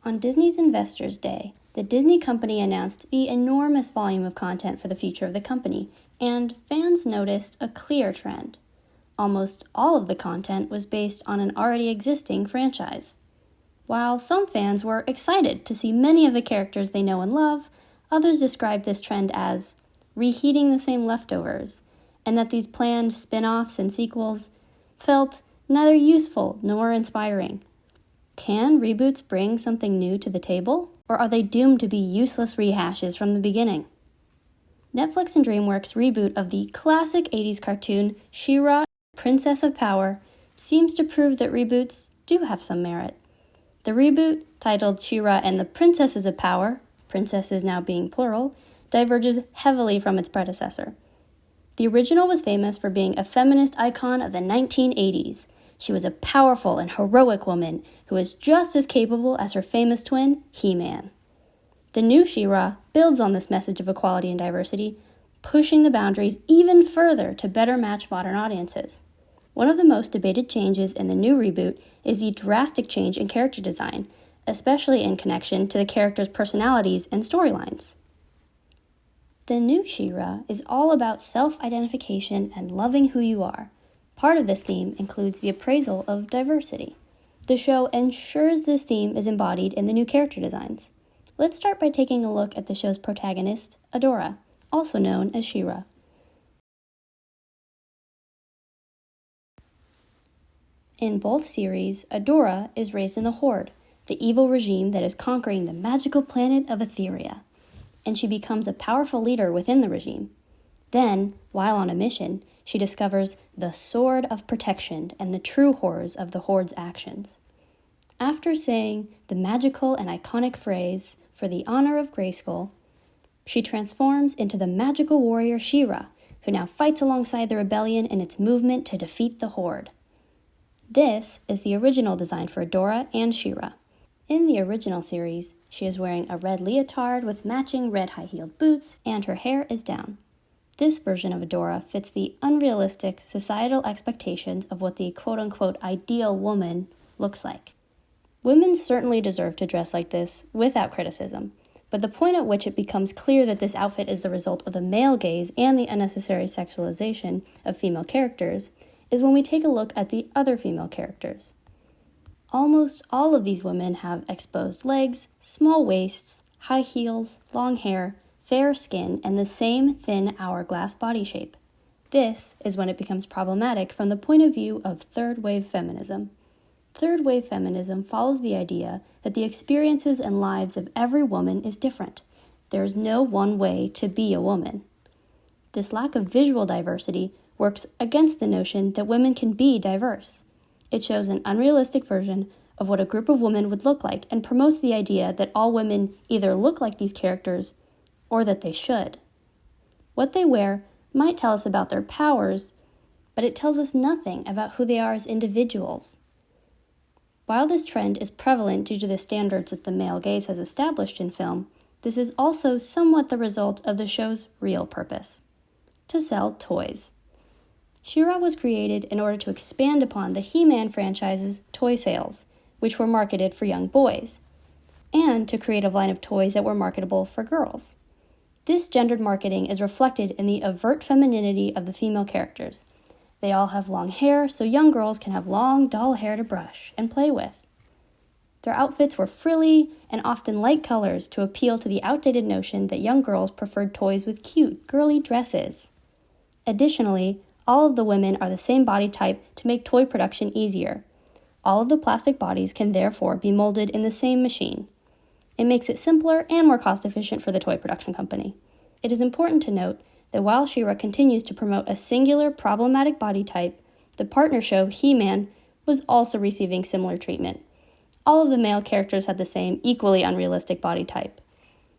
On Disney's Investors Day, the Disney company announced the enormous volume of content for the future of the company, and fans noticed a clear trend. Almost all of the content was based on an already existing franchise. While some fans were excited to see many of the characters they know and love, others described this trend as reheating the same leftovers, and that these planned spin-offs and sequels felt neither useful nor inspiring. Can reboots bring something new to the table, or are they doomed to be useless rehashes from the beginning? Netflix and DreamWorks' reboot of the classic 80s cartoon She-Ra, Princess of Power, seems to prove that reboots do have some merit. The reboot, titled She-Ra and the Princesses of Power, princesses now being plural, diverges heavily from its predecessor. The original was famous for being a feminist icon of the 1980s. She was a powerful and heroic woman who was just as capable as her famous twin, He-Man. The new She-Ra builds on this message of equality and diversity, pushing the boundaries even further to better match modern audiences. One of the most debated changes in the new reboot is the drastic change in character design, especially in connection to the characters' personalities and storylines. The new She-Ra is all about self-identification and loving who you are. Part of this theme includes the appraisal of diversity. The show ensures this theme is embodied in the new character designs. Let's start by taking a look at the show's protagonist, Adora, also known as She-Ra. In both series, Adora is raised in the Horde, the evil regime that is conquering the magical planet of Etheria, and she becomes a powerful leader within the regime. Then, while on a mission, she discovers the Sword of Protection and the true horrors of the Horde's actions. After saying the magical and iconic phrase, "For the honor of Grayskull," she transforms into the magical warrior She-Ra, who now fights alongside the rebellion in its movement to defeat the Horde. This is the original design for Adora and She-Ra. In the original series, she is wearing a red leotard with matching red high-heeled boots, and her hair is down. This version of Adora fits the unrealistic societal expectations of what the quote-unquote ideal woman looks like. Women certainly deserve to dress like this without criticism, but the point at which it becomes clear that this outfit is the result of the male gaze and the unnecessary sexualization of female characters is when we take a look at the other female characters. Almost all of these women have exposed legs, small waists, high heels, long hair, fair skin, and the same thin hourglass body shape. This is when it becomes problematic from the point of view of third-wave feminism. Third-wave feminism follows the idea that the experiences and lives of every woman is different. There is no one way to be a woman. This lack of visual diversity works against the notion that women can be diverse. It shows an unrealistic version of what a group of women would look like and promotes the idea that all women either look like these characters or that they should. What they wear might tell us about their powers, but it tells us nothing about who they are as individuals. While this trend is prevalent due to the standards that the male gaze has established in film, this is also somewhat the result of the show's real purpose: to sell toys. She-Ra was created in order to expand upon the He-Man franchise's toy sales, which were marketed for young boys, and to create a line of toys that were marketable for girls. This gendered marketing is reflected in the overt femininity of the female characters. They all have long hair, so young girls can have long, dull hair to brush and play with. Their outfits were frilly and often light colors to appeal to the outdated notion that young girls preferred toys with cute, girly dresses. Additionally, all of the women are the same body type to make toy production easier. All of the plastic bodies can therefore be molded in the same machine. It makes it simpler and more cost-efficient for the toy production company. It is important to note that while She-Ra continues to promote a singular problematic body type, the partner show He-Man was also receiving similar treatment. All of the male characters had the same equally unrealistic body type.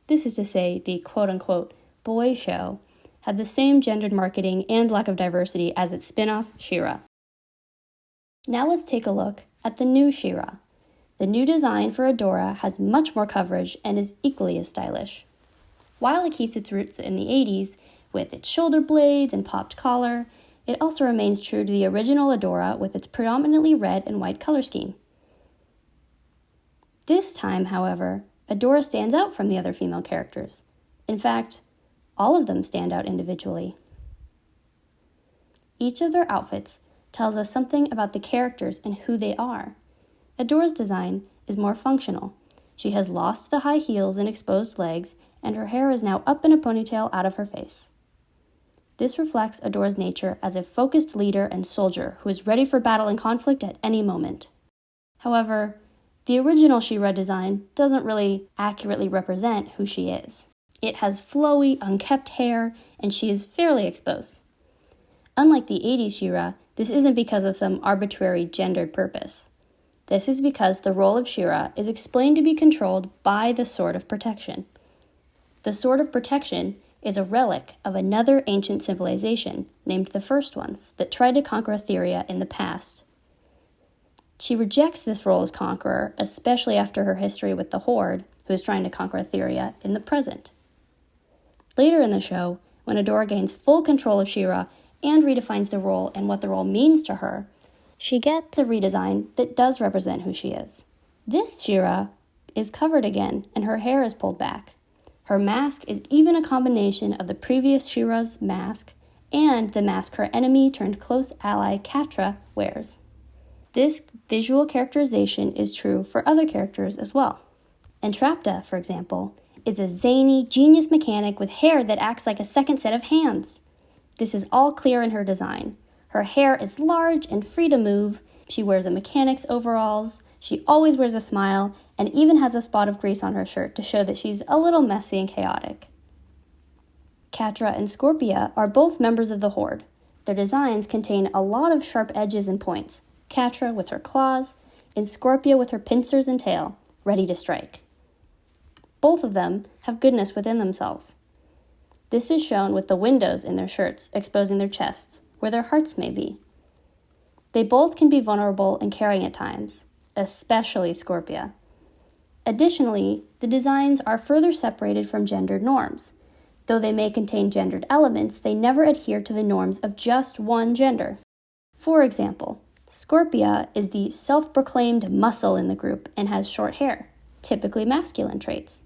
This is to say, the quote-unquote boy show had the same gendered marketing and lack of diversity as its spin-off, She-Ra. Now let's take a look at the new She-Ra. The new design for Adora has much more coverage and is equally as stylish. While it keeps its roots in the 80s, with its shoulder blades and popped collar, it also remains true to the original Adora with its predominantly red and white color scheme. This time, however, Adora stands out from the other female characters. In fact, all of them stand out individually. Each of their outfits tells us something about the characters and who they are. Adora's design is more functional. She has lost the high heels and exposed legs, and her hair is now up in a ponytail out of her face. This reflects Adora's nature as a focused leader and soldier who is ready for battle and conflict at any moment. However, the original She-Ra design doesn't really accurately represent who she is. It has flowy, unkempt hair, and she is fairly exposed. Unlike the 80s She-Ra, this isn't because of some arbitrary gendered purpose. This is because the role of She-Ra is explained to be controlled by the Sword of Protection. The Sword of Protection is a relic of another ancient civilization named the First Ones that tried to conquer Etheria in the past. She rejects this role as conqueror, especially after her history with the Horde, who is trying to conquer Etheria in the present. Later in the show, when Adora gains full control of She-Ra and redefines the role and what the role means to her, she gets a redesign that does represent who she is. This She-Ra is covered again, and her hair is pulled back. Her mask is even a combination of the previous She-Ra's mask and the mask her enemy turned close ally Catra wears. This visual characterization is true for other characters as well. Entrapta, for example, is a zany, genius mechanic with hair that acts like a second set of hands. This is all clear in her design. Her hair is large and free to move. She wears a mechanic's overalls. She always wears a smile and even has a spot of grease on her shirt to show that she's a little messy and chaotic. Catra and Scorpia are both members of the Horde. Their designs contain a lot of sharp edges and points. Catra with her claws, and Scorpia with her pincers and tail, ready to strike. Both of them have goodness within themselves. This is shown with the windows in their shirts exposing their chests, where their hearts may be. They both can be vulnerable and caring at times, especially Scorpia. Additionally, the designs are further separated from gendered norms. Though they may contain gendered elements, they never adhere to the norms of just one gender. For example, Scorpia is the self-proclaimed muscle in the group and has short hair, typically masculine traits.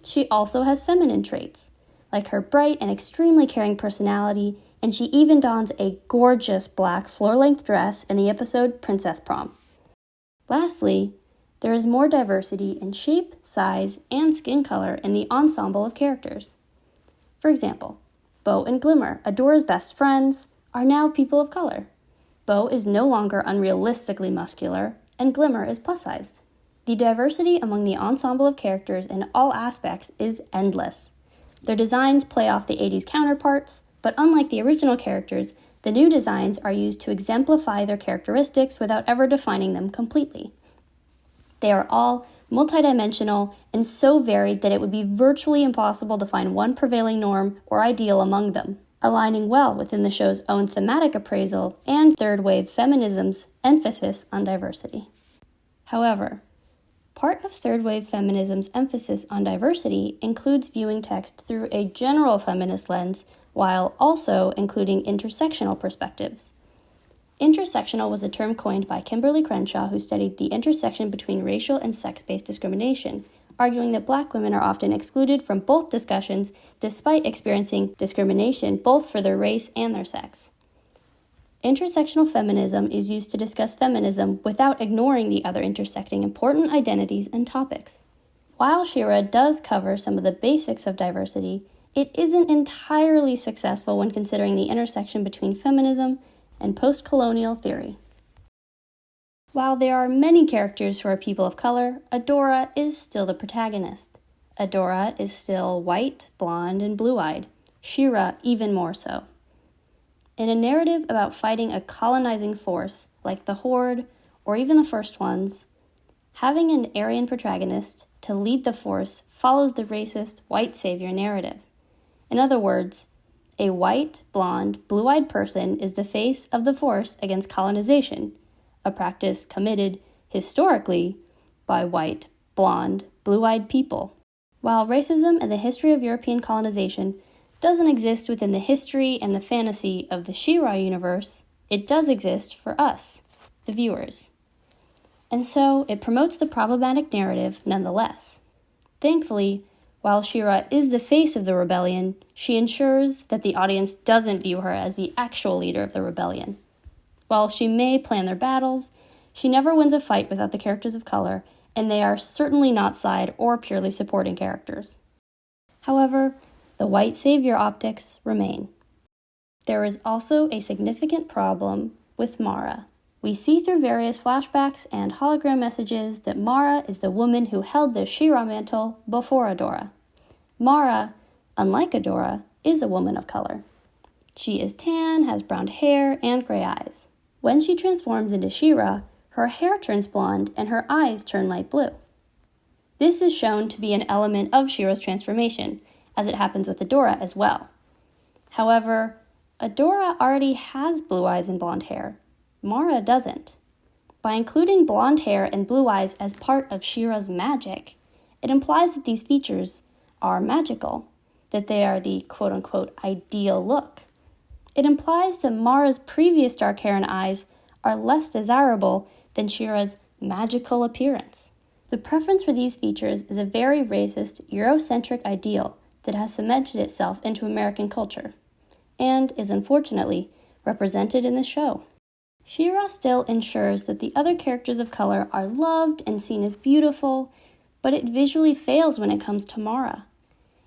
She also has feminine traits, like her bright and extremely caring personality, and she even dons a gorgeous black floor-length dress in the episode Princess Prom. Lastly, there is more diversity in shape, size, and skin color in the ensemble of characters. For example, Bo and Glimmer, Adora's best friends, are now people of color. Bo is no longer unrealistically muscular, and Glimmer is plus-sized. The diversity among the ensemble of characters in all aspects is endless. Their designs play off the 80s counterparts, but unlike the original characters, the new designs are used to exemplify their characteristics without ever defining them completely. They are all multidimensional and so varied that it would be virtually impossible to find one prevailing norm or ideal among them, aligning well within the show's own thematic appraisal and third-wave feminism's emphasis on diversity. However, part of third-wave feminism's emphasis on diversity includes viewing text through a general feminist lens while also including intersectional perspectives. Intersectional was a term coined by Kimberly Crenshaw, who studied the intersection between racial and sex-based discrimination, arguing that Black women are often excluded from both discussions despite experiencing discrimination both for their race and their sex. Intersectional feminism is used to discuss feminism without ignoring the other intersecting important identities and topics. While She-Ra does cover some of the basics of diversity, it isn't entirely successful when considering the intersection between feminism and post-colonial theory. While there are many characters who are people of color, Adora is still the protagonist. Adora is still white, blonde, and blue-eyed, She-Ra even more so. In a narrative about fighting a colonizing force like the Horde or even the First Ones, having an Aryan protagonist to lead the force follows the racist white savior narrative. In other words, a white, blonde, blue-eyed person is the face of the force against colonization, a practice committed, historically, by white, blonde, blue-eyed people. While racism and the history of European colonization doesn't exist within the history and the fantasy of the She-Ra universe, it does exist for us, the viewers. and so it promotes the problematic narrative nonetheless. Thankfully, while She-Ra is the face of the rebellion, she ensures that the audience doesn't view her as the actual leader of the rebellion. While she may plan their battles, she never wins a fight without the characters of color, and they are certainly not side or purely supporting characters. However, the white savior optics remain. There is also a significant problem with Mara. We see through various flashbacks and hologram messages that Mara is the woman who held the She-Ra mantle before Adora. Mara, unlike Adora, is a woman of color. She is tan, has brown hair, and gray eyes. When she transforms into She-Ra, her hair turns blonde and her eyes turn light blue. This is shown to be an element of She-Ra's transformation, as it happens with Adora as well. However, Adora already has blue eyes and blonde hair. Mara doesn't. By including blonde hair and blue eyes as part of She-Ra's magic, it implies that these features are magical, that they are the quote-unquote ideal look. It implies that Mara's previous dark hair and eyes are less desirable than She-Ra's magical appearance. The preference for these features is a very racist, Eurocentric ideal that has cemented itself into American culture, and is unfortunately represented in the show. She-Ra still ensures that the other characters of color are loved and seen as beautiful, but it visually fails when it comes to Mara.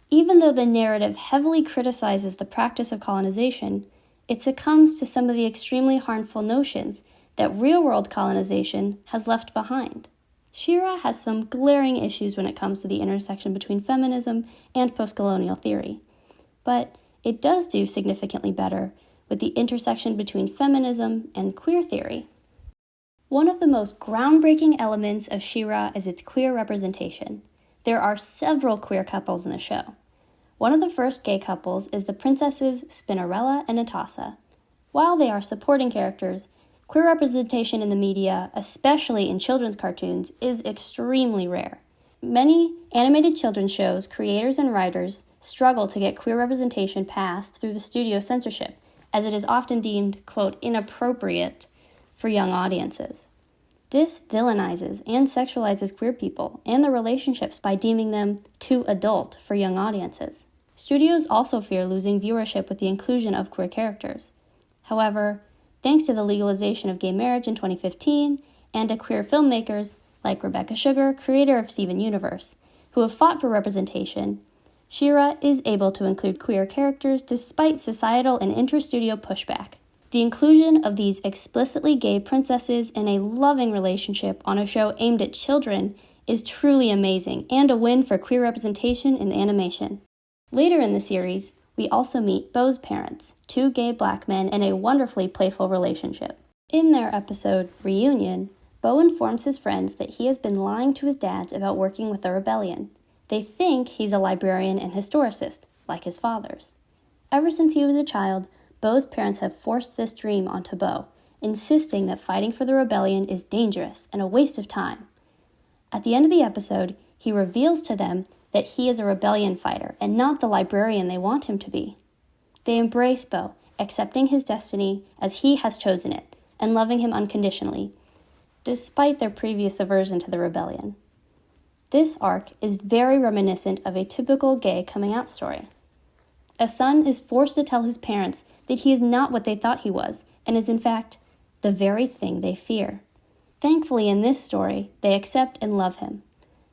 Even though the narrative heavily criticizes the practice of colonization, it succumbs to some of the extremely harmful notions that real-world colonization has left behind. She-Ra has some glaring issues when it comes to the intersection between feminism and post-colonial theory, but it does do significantly better with the intersection between feminism and queer theory. One of the most groundbreaking elements of She-Ra is its queer representation. There are several queer couples in the show. One of the first gay couples is the princesses Spinnerella and Natasha. While they are supporting characters, queer representation in the media, especially in children's cartoons, is extremely rare. Many animated children's shows, creators and writers struggle to get queer representation passed through the studio censorship, as it is often deemed, quote, inappropriate for young audiences. This villainizes and sexualizes queer people and their relationships by deeming them too adult for young audiences. Studios also fear losing viewership with the inclusion of queer characters. However, thanks to the legalization of gay marriage in 2015 and to queer filmmakers like Rebecca Sugar, creator of Steven Universe, who have fought for representation, She-Ra is able to include queer characters despite societal and inter-studio pushback. The inclusion of these explicitly gay princesses in a loving relationship on a show aimed at children is truly amazing and a win for queer representation in animation. Later in the series, we also meet Bo's parents, two gay black men in a wonderfully playful relationship. In their episode, Reunion, Bo informs his friends that he has been lying to his dads about working with the rebellion. They think he's a librarian and historicist, like his father's. Ever since he was a child, Bo's parents have forced this dream onto Bo, insisting that fighting for the rebellion is dangerous and a waste of time. At the end of the episode, he reveals to them that he is a rebellion fighter and not the librarian they want him to be. They embrace Bo, accepting his destiny as he has chosen it, and loving him unconditionally, despite their previous aversion to the rebellion. This arc is very reminiscent of a typical gay coming-out story. A son is forced to tell his parents that he is not what they thought he was, and is in fact the very thing they fear. Thankfully, in this story, they accept and love him.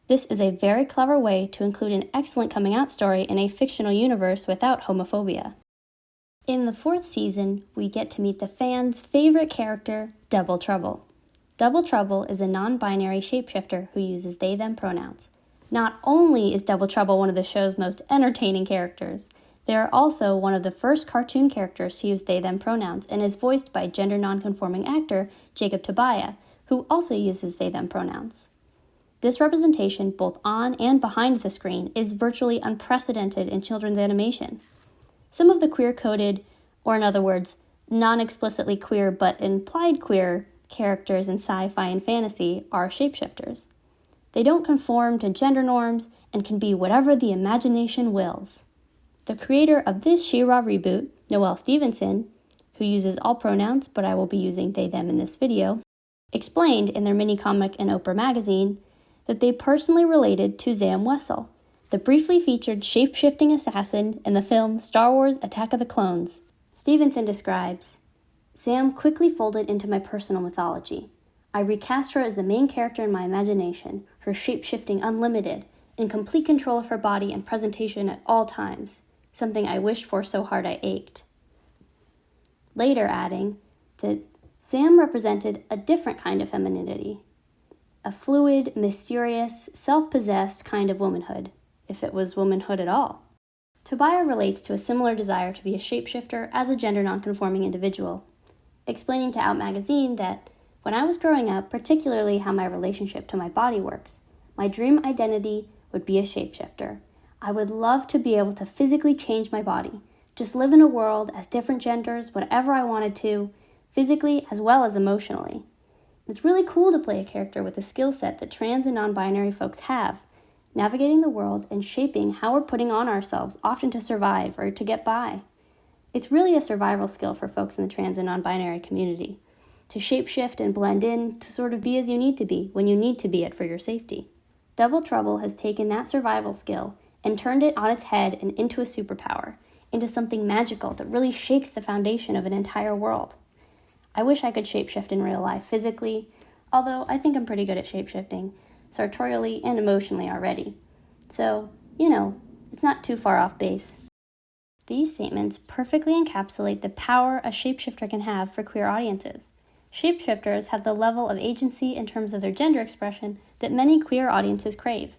This is a very clever way to include an excellent coming-out story in a fictional universe without homophobia. In the 4th season, we get to meet the fans' favorite character, Double Trouble. Double Trouble is a non-binary shapeshifter who uses they-them pronouns. Not only is Double Trouble one of the show's most entertaining characters, they are also one of the first cartoon characters to use they-them pronouns and is voiced by gender non-conforming actor Jacob Tobiah, who also uses they-them pronouns. This representation, both on and behind the screen, is virtually unprecedented in children's animation. Some of the queer-coded, or in other words, non-explicitly queer but implied queer characters in sci-fi and fantasy are shapeshifters. They don't conform to gender norms and can be whatever the imagination wills. The creator of this She-Ra reboot, Noelle Stevenson, who uses all pronouns, but I will be using they-them in this video, explained in their mini-comic in Oprah magazine that they personally related to Zam Wesell, the briefly featured shape-shifting assassin in the film Star Wars Attack of the Clones. Stevenson describes, "Zam quickly folded into my personal mythology. I recast her as the main character in my imagination, her shape-shifting unlimited, in complete control of her body and presentation at all times, something I wished for so hard I ached." Later adding that Zam represented a different kind of femininity, a fluid, mysterious, self-possessed kind of womanhood, if it was womanhood at all. Tobiah relates to a similar desire to be a shapeshifter as a gender nonconforming individual, explaining to Out Magazine that when I was growing up, particularly how my relationship to my body works, my dream identity would be a shapeshifter. I would love to be able to physically change my body, just live in a world as different genders, whatever I wanted to, physically as well as emotionally. It's really cool to play a character with the skill set that trans and non-binary folks have, navigating the world and shaping how we're putting on ourselves, often to survive or to get by. It's really a survival skill for folks in the trans and non-binary community, to shapeshift and blend in, to sort of be as you need to be when you need to be it for your safety. Double Trouble has taken that survival skill and turned it on its head and into a superpower, into something magical that really shakes the foundation of an entire world. I wish I could shapeshift in real life physically, although I think I'm pretty good at shapeshifting, sartorially and emotionally already. So, it's not too far off base. These statements perfectly encapsulate the power a shapeshifter can have for queer audiences. Shapeshifters have the level of agency in terms of their gender expression that many queer audiences crave.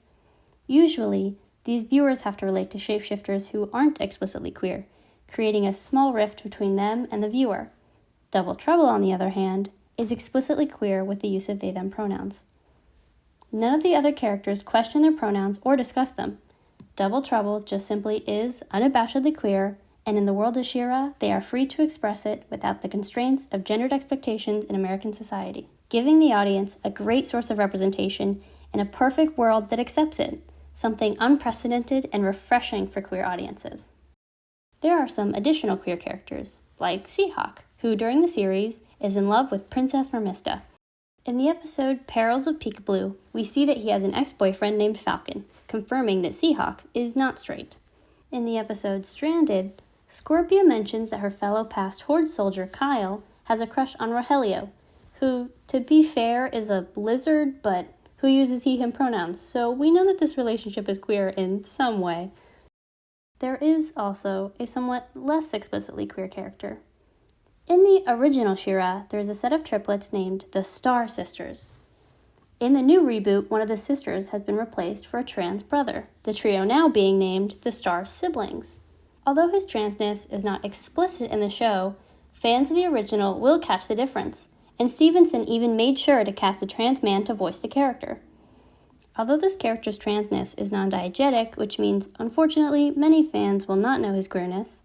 Usually, these viewers have to relate to shapeshifters who aren't explicitly queer, creating a small rift between them and the viewer. Double Trouble, on the other hand, is explicitly queer with the use of they-them pronouns. None of the other characters question their pronouns or discuss them. Double Trouble just simply is unabashedly queer, and in the world of She-Ra, they are free to express it without the constraints of gendered expectations in American society, giving the audience a great source of representation in a perfect world that accepts it, something unprecedented and refreshing for queer audiences. There are some additional queer characters, like Seahawk, who during the series is in love with Princess Mermista. In the episode Perils of Peekaboo, we see that he has an ex-boyfriend named Falcon, confirming that Seahawk is not straight. In the episode Stranded, Scorpia mentions that her fellow past Horde soldier Kyle has a crush on Rogelio, who, to be fair, is a lizard, but who uses he/him pronouns, so we know that this relationship is queer in some way. There is also a somewhat less explicitly queer character. In the original She-Ra, there's a set of triplets named the Star Sisters. In the new reboot, one of the sisters has been replaced for a trans brother, the trio now being named the Star Siblings. Although his transness is not explicit in the show, fans of the original will catch the difference, and Stevenson even made sure to cast a trans man to voice the character. Although this character's transness is non-diegetic, which means, unfortunately, many fans will not know his queerness,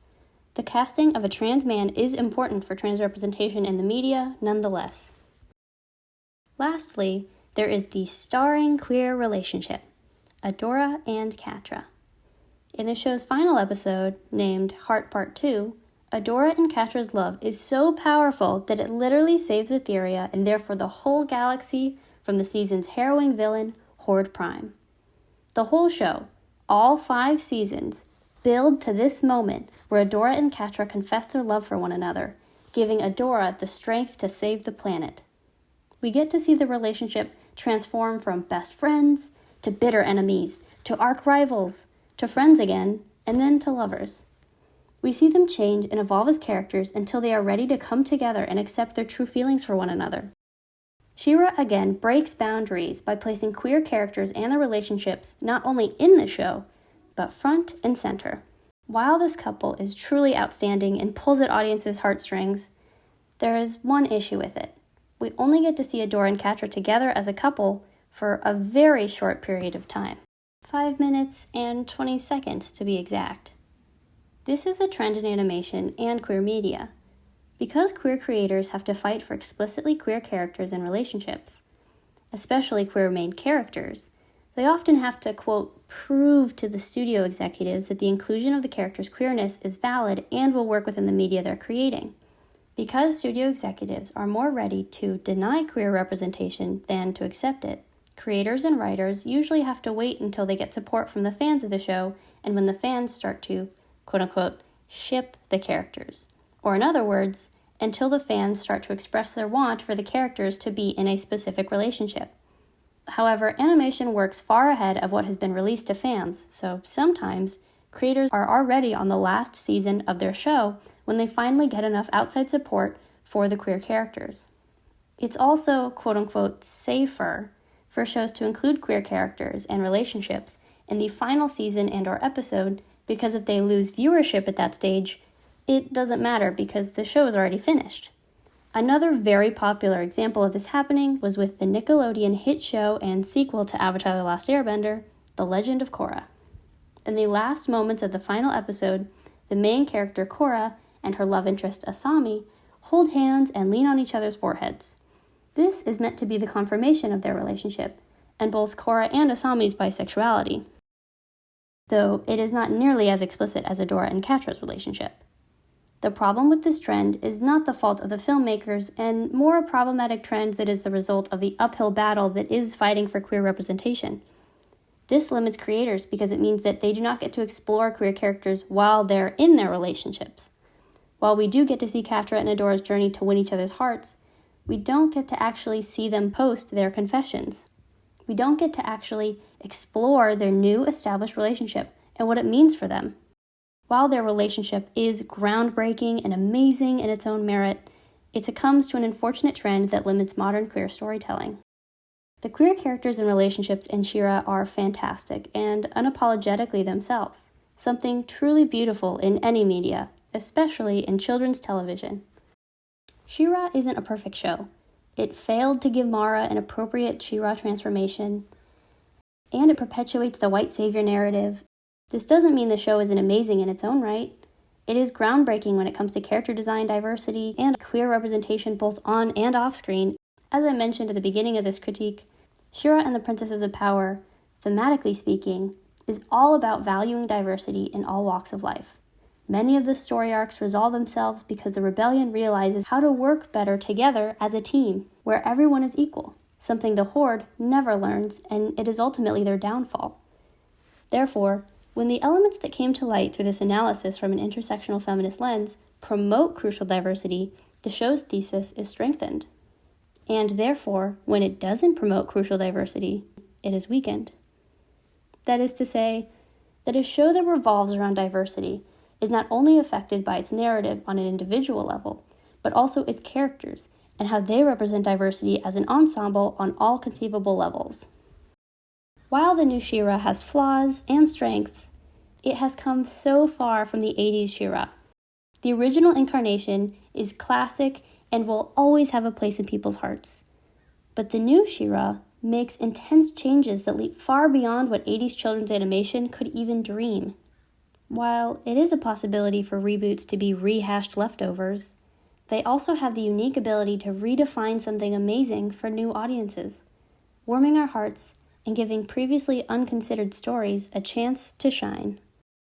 the casting of a trans man is important for trans representation in the media nonetheless. Lastly, there is the starring queer relationship, Adora and Catra. In the show's final episode, named Heart Part 2, Adora and Catra's love is so powerful that it literally saves Etheria and therefore the whole galaxy from the season's harrowing villain, Horde Prime. The whole show, all 5 seasons, build to this moment where Adora and Catra confess their love for one another, giving Adora the strength to save the planet. We get to see the relationship transform from best friends to bitter enemies, to arch rivals, to friends again, and then to lovers. We see them change and evolve as characters until they are ready to come together and accept their true feelings for one another. She-Ra again breaks boundaries by placing queer characters and their relationships not only in the show, but front and center. While this couple is truly outstanding and pulls at audiences' heartstrings, there is one issue with it. We only get to see Adora and Catra together as a couple for a very short period of time. 5 minutes and 20 seconds to be exact. This is a trend in animation and queer media. Because queer creators have to fight for explicitly queer characters and relationships, especially queer main characters, they often have to, quote, prove to the studio executives that the inclusion of the character's queerness is valid and will work within the media they're creating. Because studio executives are more ready to deny queer representation than to accept it, creators and writers usually have to wait until they get support from the fans of the show and when the fans start to, quote-unquote, ship the characters. Or in other words, until the fans start to express their want for the characters to be in a specific relationship. However, animation works far ahead of what has been released to fans, so sometimes creators are already on the last season of their show when they finally get enough outside support for the queer characters. It's also, quote-unquote, safer for shows to include queer characters and relationships in the final season and/or episode because if they lose viewership at that stage, it doesn't matter because the show is already finished. Another very popular example of this happening was with the Nickelodeon hit show and sequel to Avatar: The Last Airbender, The Legend of Korra. In the last moments of the final episode, the main character Korra and her love interest Asami hold hands and lean on each other's foreheads. This is meant to be the confirmation of their relationship, and both Korra and Asami's bisexuality, though it is not nearly as explicit as Adora and Catra's relationship. The problem with this trend is not the fault of the filmmakers, and more a problematic trend that is the result of the uphill battle that is fighting for queer representation. This limits creators because it means that they do not get to explore queer characters while they're in their relationships. While we do get to see Catra and Adora's journey to win each other's hearts, we don't get to actually see them post their confessions. We don't get to actually explore their new established relationship and what it means for them. While their relationship is groundbreaking and amazing in its own merit, it succumbs to an unfortunate trend that limits modern queer storytelling. The queer characters and relationships in She-Ra are fantastic and unapologetically themselves, something truly beautiful in any media, especially in children's television. She-Ra isn't a perfect show. It failed to give Mara an appropriate She-Ra transformation, and it perpetuates the white savior narrative. This doesn't mean the show isn't amazing in its own right. It is groundbreaking when it comes to character design, diversity, and queer representation both on and off screen. As I mentioned at the beginning of this critique, She-Ra and the Princesses of Power, thematically speaking, is all about valuing diversity in all walks of life. Many of the story arcs resolve themselves because the rebellion realizes how to work better together as a team, where everyone is equal, something the Horde never learns, and it is ultimately their downfall. Therefore, when the elements that came to light through this analysis from an intersectional feminist lens promote crucial diversity, the show's thesis is strengthened. And therefore, when it doesn't promote crucial diversity, it is weakened. That is to say, that a show that revolves around diversity is not only affected by its narrative on an individual level, but also its characters and how they represent diversity as an ensemble on all conceivable levels. While the new She-Ra has flaws and strengths, it has come so far from the 80s She-Ra. The original incarnation is classic and will always have a place in people's hearts. But the new She-Ra makes intense changes that leap far beyond what 80s children's animation could even dream. While it is a possibility for reboots to be rehashed leftovers, they also have the unique ability to redefine something amazing for new audiences, warming our hearts and giving previously unconsidered stories a chance to shine.